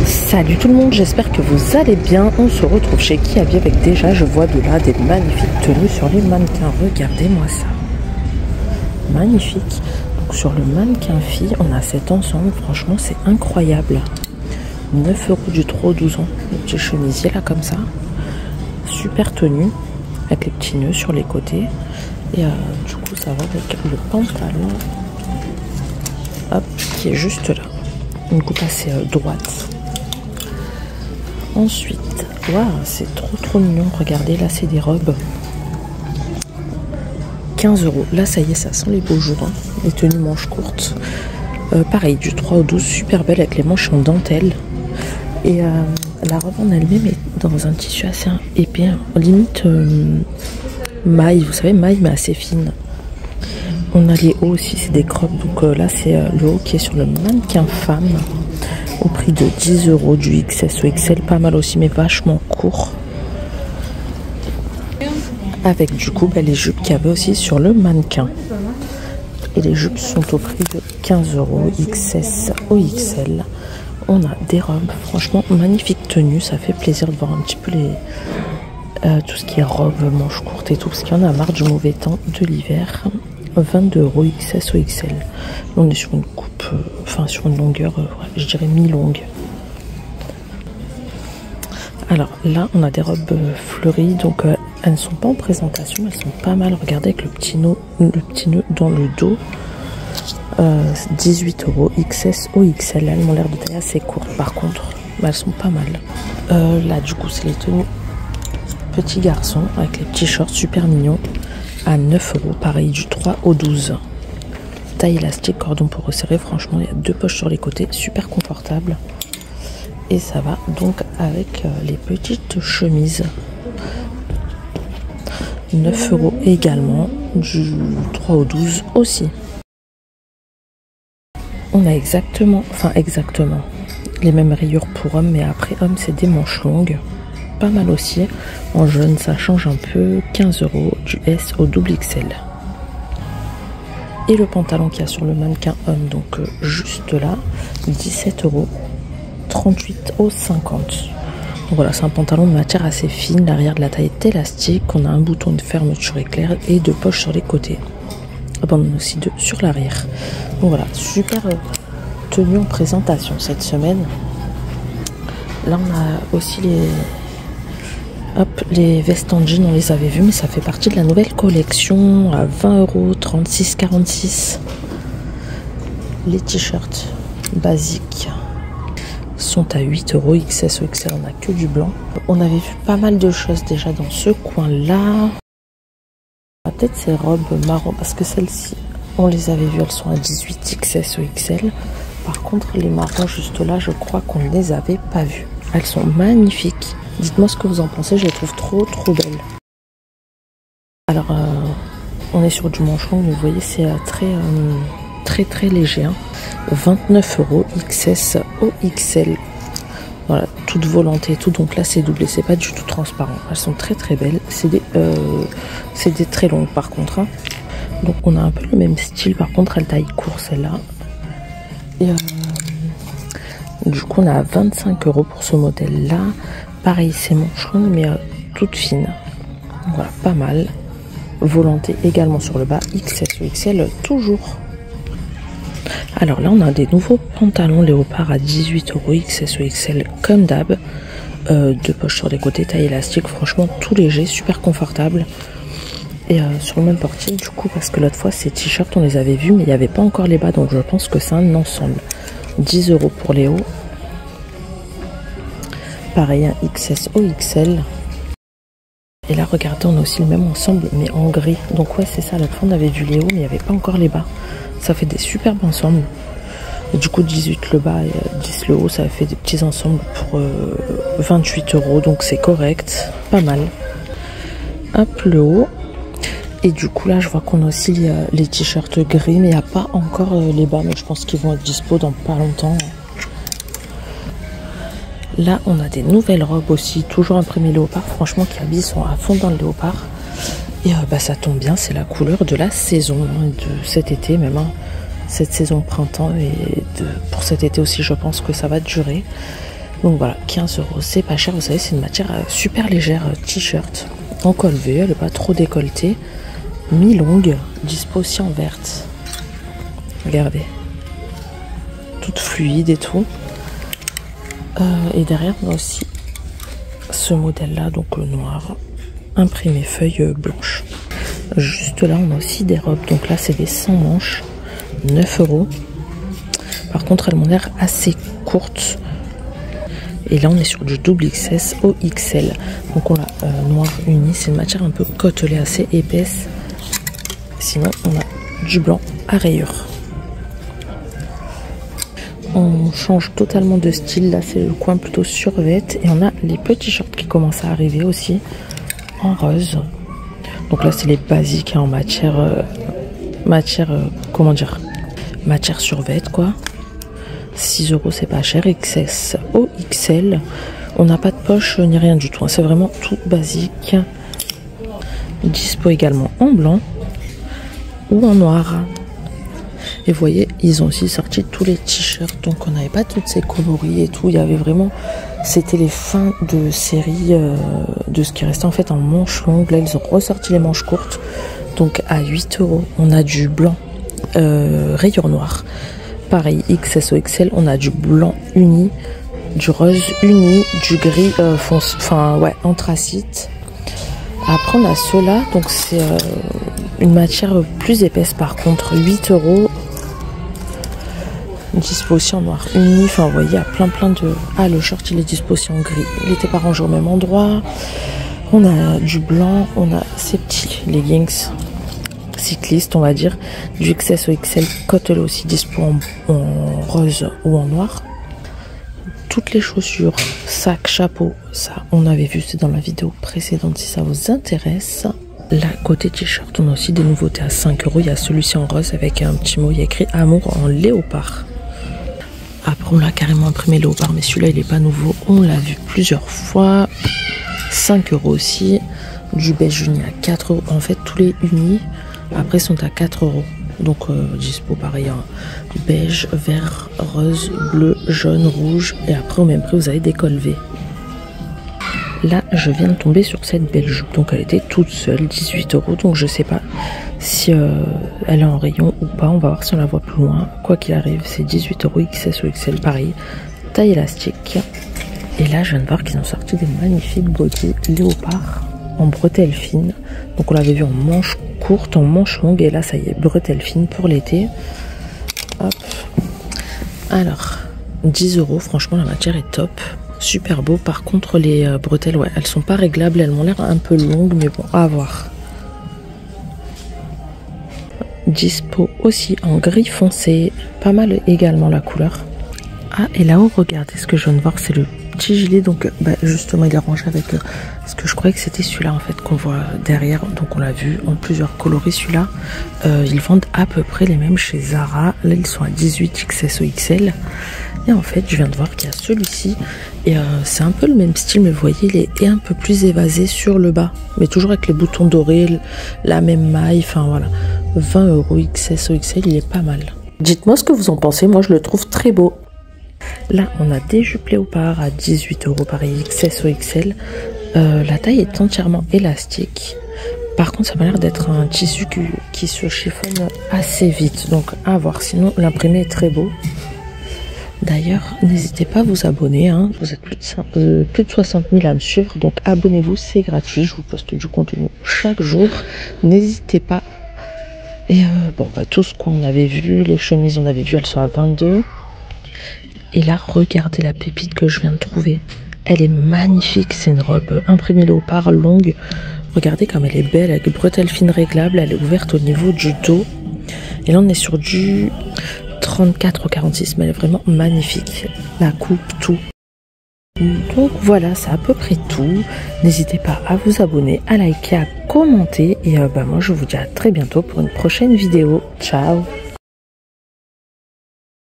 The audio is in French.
Salut tout le monde, j'espère que vous allez bien. On se retrouve chez Kiabi avec déjà, je vois de là des magnifiques tenues sur les mannequins. Regardez-moi ça. Magnifique. Donc sur le mannequin fille, on a cet ensemble, franchement c'est incroyable. 9 € du 3 au 12 ans. Le petit chemisier là comme ça. Super tenue, avec les petits nœuds sur les côtés. Et du coup ça va avec le pantalon. Hop, qui est juste là. Une coupe assez droite. Ensuite, waouh, c'est trop mignon. Regardez, là c'est des robes. 15 €. Là ça y est, ça sent les beaux jours. Hein. Les tenues manches courtes. Pareil, du 3 au 12, super belle avec les manches en dentelle. Et la robe en elle-même est dans un tissu assez épais. Hein. Limite maille, vous savez, maille mais assez fine. On a les hauts aussi, c'est des croppes. Donc là c'est le haut qui est sur le mannequin femme. Au prix de 10 € du XS au XL, pas mal aussi mais vachement court. Avec du coup les jupes qu'il y avait aussi sur le mannequin. Et les jupes sont au prix de 15 € XS au XL. On a des robes, franchement magnifique tenue, ça fait plaisir de voir un petit peu tout ce qui est robes, manches courtes et tout, parce qu'il y en a marre du mauvais temps de l'hiver. 22 € XS au XL. On est sur une coupe, enfin sur une longueur, je dirais mi-longue. Alors là, on a des robes fleuries, donc elles ne sont pas en présentation, elles sont pas mal. Regardez avec le petit nœud dans le dos. 18 € XS au XL. Elles ont l'air de taille assez courte par contre, mais elles sont pas mal. Là du coup, c'est les tenues petits garçons avec les petits shorts super mignons. À 9 €, pareil du 3 au 12. Taille élastique, cordon pour resserrer, franchement il y a deux poches sur les côtés, super confortable. Et ça va donc avec les petites chemises. 9 € également, du 3 au 12 aussi. On a exactement les mêmes rayures pour hommes, mais après hommes c'est des manches longues. Pas mal aussi. En jaune, ça change un peu. 15 € du S au double XL. Et le pantalon qu'il y a sur le mannequin homme, donc juste là, 17 €, 38 au 50. Donc voilà, c'est un pantalon de matière assez fine. L'arrière de la taille est élastique. On a un bouton de fermeture éclair et deux poches sur les côtés. Abandonne aussi deux sur l'arrière. Donc voilà, super tenue en présentation cette semaine. Là, on a aussi les vestes en jean, on les avait vues, mais ça fait partie de la nouvelle collection à 20 €, 36,46. Les t-shirts basiques sont à 8 € XS ou XL, on n'a que du blanc. On avait vu pas mal de choses déjà dans ce coin-là. Peut-être ces robes marron, parce que celles-ci, on les avait vues, elles sont à 18 XS ou XL. Par contre, les marrons juste là, je crois qu'on ne les avait pas vues. Elles sont magnifiques. Dites-moi ce que vous en pensez, je les trouve trop belles. Alors, on est sur du manche long, mais vous voyez, c'est très léger. Hein. 29 € XS au XL. Voilà, toute volantée et tout. Donc là, c'est doublé, c'est pas du tout transparent. Elles sont très belles. C'est des très longues par contre. Hein. Donc on a un peu le même style. Par contre, elle taille court celle-là. Et du coup, on a 25 € pour ce modèle-là. Pareil, c'est manche longue, mais toute fine. Voilà, pas mal. Volantée également sur le bas. XS ou XL, toujours. Alors là, on a des nouveaux pantalons léopard à 18 € XS ou XL, comme d'hab. Deux poches sur les côtés, taille élastique. Franchement, tout léger, super confortable. Et sur le même portier, du coup, parce que l'autre fois, ces t-shirts, on les avait vus, mais il n'y avait pas encore les bas. Donc je pense que c'est un ensemble. 10 € pour les hauts. Pareil, un XS au XL. Et là, regardez, on a aussi le même ensemble, mais en gris. Donc ouais, c'est ça, l'autre fois, on avait vu les hauts, mais il n'y avait pas encore les bas. Ça fait des superbes ensembles. Et du coup, 18 le bas et 10 le haut, ça fait des petits ensembles pour 28 €. Donc c'est correct, pas mal. Hop, le haut. Et du coup, là, je vois qu'on a aussi les t-shirts gris, mais il n'y a pas encore les bas. Mais je pense qu'ils vont être dispo dans pas longtemps. Là, on a des nouvelles robes aussi, toujours imprimées léopard. Franchement, Kiabi sont à fond dans le léopard. Et ça tombe bien, c'est la couleur de la saison, hein, de cet été même. Hein, cette saison printemps. Et pour cet été aussi, je pense que ça va durer. Donc voilà, 15 €, c'est pas cher. Vous savez, c'est une matière super légère, t-shirt en col V, elle n'est pas trop décolletée, mi-longue, dispo aussi en verte. Regardez, toute fluide et tout. Et derrière, on a aussi ce modèle-là, donc le noir, imprimé feuille blanche. Juste là, on a aussi des robes. Donc là, c'est des 100 manches, 9 €. Par contre, elles m'ont l'air assez courtes. Et là, on est sur du double XS au XL. Donc on a noir uni. C'est une matière un peu côtelée, assez épaisse. Sinon, on a du blanc à rayures. On change totalement de style. Là, c'est le coin plutôt survêt. Et on a les petits shorts qui commencent à arriver aussi en rose. Donc là, c'est les basiques hein, en comment dire, matière survêt quoi. 6 €, c'est pas cher. XS au XL. On n'a pas de poche ni rien du tout. Hein. C'est vraiment tout basique. Dispo également en blanc ou en noir. Et vous voyez, ils ont aussi sorti tous les t-shirts. Donc on n'avait pas toutes ces coloris et tout. Il y avait vraiment... C'était les fins de série de ce qui restait en fait en manches longues. Là, ils ont ressorti les manches courtes. Donc à 8 €, on a du blanc rayures noires. Pareil, XS au XL, on a du blanc uni, du rose uni, du gris foncé, enfin ouais, anthracite. Après, on a ceux-là, donc c'est une matière plus épaisse par contre, 8 €. Dispo aussi en noir uni, enfin vous voyez, il y a plein de... Ah, le short, il est dispo aussi en gris. Il n'était pas rangé au même endroit. On a du blanc, on a ces petits leggings cycliste on va dire, du XS au XL côtelé aussi dispo en rose ou en noir. Toutes les chaussures, sacs, chapeaux, ça on avait vu, c'est dans la vidéo précédente si ça vous intéresse. Là côté t-shirt, on a aussi des nouveautés à 5 €. Il y a celui-ci en rose avec un petit mot, il y a écrit amour en léopard. Après on l'a carrément imprimé léopard, mais celui-là il est pas nouveau, on l'a vu plusieurs fois. 5 € aussi. Du beige uni à 4 €. En fait tous les unis après sont à 4 €. Donc dispo pareil hein. Beige, vert, rose, bleu, jaune, rouge. Et après au même prix vous avez des cols V. Là je viens de tomber sur cette belle jupe. Donc elle était toute seule, 18 €. Donc je sais pas si elle est en rayon ou pas. On va voir si on la voit plus loin. Quoi qu'il arrive, c'est 18 € XS ou XL pareil. Taille élastique. Et là je viens de voir qu'ils ont sorti des magnifiques body léopard en bretelles fines. Donc on l'avait vu en manche courte, en manche longue, et là ça y est, bretelles fines pour l'été. Hop. Alors 10 €, franchement la matière est top, super beau. Par contre les bretelles, ouais, elles sont pas réglables, elles m'ont l'air un peu longues, mais bon, à voir. Dispo aussi en gris foncé, pas mal également la couleur. Ah, et là-haut, regardez, ce que je viens de voir, c'est le petit gilet. Donc justement il est rangé avec ce que je croyais que c'était celui-là en fait qu'on voit derrière. Donc on l'a vu en plusieurs coloris. Celui-là ils vendent à peu près les mêmes chez Zara. Là ils sont à 18 XS ou XL. Et en fait je viens de voir qu'il y a celui-ci et c'est un peu le même style, mais vous voyez il est un peu plus évasé sur le bas, mais toujours avec les boutons dorés, la même maille, enfin voilà. 20 € XS ou XL, il est pas mal. Dites-moi ce que vous en pensez, moi je le trouve très beau. Là, on a des jupes léopard à 18 € pareil, XS ou XL. La taille est entièrement élastique. Par contre, ça m'a l'air d'être un tissu qui se chiffonne assez vite. Donc, à voir. Sinon, l'imprimé est très beau. D'ailleurs, n'hésitez pas à vous abonner. Hein. Vous êtes plus de 60 000 à me suivre. Donc, abonnez-vous, c'est gratuit. Je vous poste du contenu chaque jour. N'hésitez pas. Et bon, tout ce qu'on avait vu, les chemises, on avait vu, elles sont à 22 €. Et là, regardez la pépite que je viens de trouver. Elle est magnifique. C'est une robe imprimée léopard longue. Regardez comme elle est belle, avec bretelles fines réglables. Elle est ouverte au niveau du dos. Et là, on est sur du 34 ou 46. Mais elle est vraiment magnifique. La coupe, tout. Donc voilà, c'est à peu près tout. N'hésitez pas à vous abonner, à liker, à commenter. Et moi, je vous dis à très bientôt pour une prochaine vidéo. Ciao!